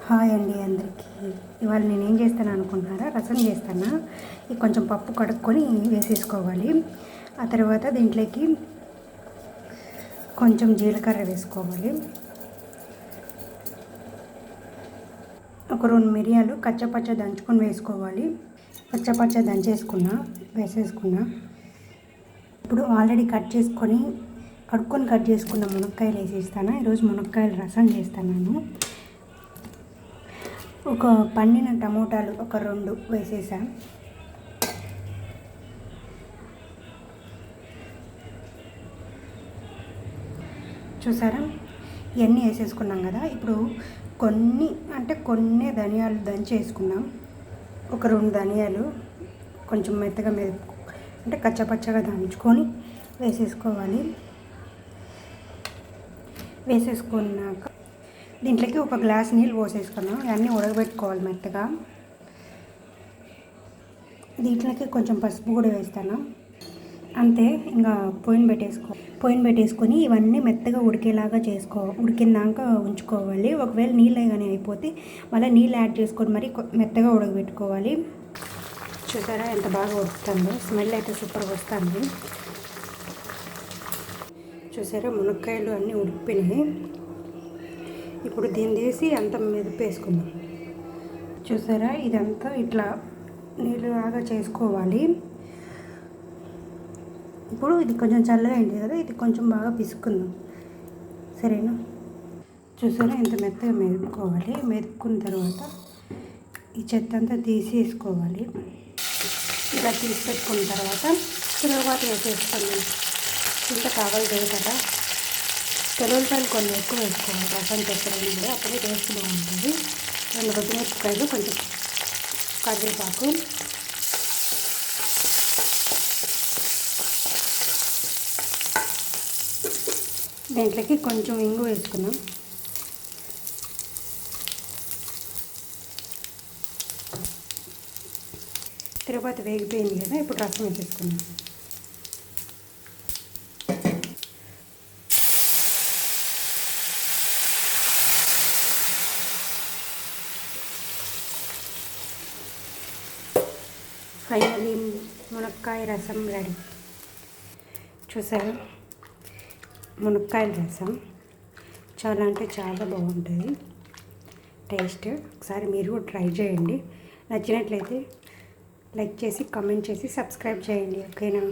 Hi అండి అందరికీ. ఇవాళ నేనేం చేస్తాను అనుకుంటున్నారా? రసం చేస్తాను. ఇది కొంచెం పప్పు కడుక్కొని వేసేసుకోవాలి. ఆ తర్వాత దీంట్లోకి కొంచెం జీలకర్ర వేసుకోవాలి. ఒక 2 మిరియాలు కచ్చపచ్చ దంచుకొని వేసుకోవాలి. పచ్చ వేసేసుకున్నా. ఇప్పుడు ఆల్రెడీ కడుక్కొని కట్ చేసుకున్న మునక్కాయలు వేసేస్తాను. ఈరోజు మునక్కాయల రసం చేస్తాను. ఒక పండిన టమోటాలు ఒక 2 వేసేసా. చూసారా, ఇవన్నీ వేసేసుకున్నాం కదా. ఇప్పుడు కొన్ని ధనియాలు దంచేసుకున్నాం. ఒక 2 ధనియాలు కొంచెం మెత్తగా కచ్చపచ్చగా దంచుకొని వేసేసుకోవాలి. వేసేసుకున్నాక దీంట్లోకి ఒక గ్లాస్ నీళ్ళు పోసేసుకున్నాం. ఇవన్నీ ఉడకబెట్టుకోవాలి మెత్తగా. దీంట్లోకి కొంచెం పసుపు కూడా వేస్తాను. అంతే, ఇంకా పొయ్యిని పెట్టేసుకొని ఇవన్నీ మెత్తగా ఉడికేలాగా ఉడికినాక ఉంచుకోవాలి. ఒకవేళ నీళ్ళు కానీ అయిపోతే మళ్ళీ నీళ్ళు యాడ్ చేసుకొని మరి మెత్తగా ఉడకబెట్టుకోవాలి. చూసారా ఎంత బాగా ఉడుకుతుందో, స్మెల్ అయితే సూపర్గా వస్తుంది. చూసారా, మునక్కాయలు అన్నీ ఉడికిపోయినాయి. ఇప్పుడు దీన్ని తీసి అంతా మెదిపేసుకుందాం. చూసారా, ఇదంతా ఇట్లా నీళ్ళలాగా చేసుకోవాలి. ఇప్పుడు ఇది కొంచెం చల్లగా అయింది కదా, ఇది కొంచెం బాగా పిసుకుందాం. సరేనా? చూసారా ఎంత మెత్తగా మెదుపుకోవాలి. మెదుపుకున్న తర్వాత ఈ చెత్త అంతా తీసేసుకోవాలి. ఇలా తీసి పెట్టుకున్న తర్వాత వేసేసుకుందాం. ఇంత కావాలి కదా. తెల్లపాయలు కొన్ని ఎక్కువ వేసుకోవాలి రసం పెట్టడం కూడా, అప్పుడే టేస్ట్ బాగుంటుంది. 2 పచ్చిమిరపకాయలు, కొంచెం కరివేపాకు, దీంట్లోకి కొంచెం ఇంగు వేసుకున్నాం. తిరుపతి వేగిపోయింది కదా, ఇప్పుడు రసం వేసేసుకున్నాం. ఫైనలీ మునక్కాయ రసం రెడీ. చూసారా, మునక్కాయల రసం చాలా బాగుంటుంది టేస్ట్. ఒకసారి మీరు కూడా ట్రై చేయండి. నచ్చినట్లయితే లైక్ చేసి, కామెంట్ చేసి, సబ్స్క్రైబ్ చేయండి. ఓకేనా?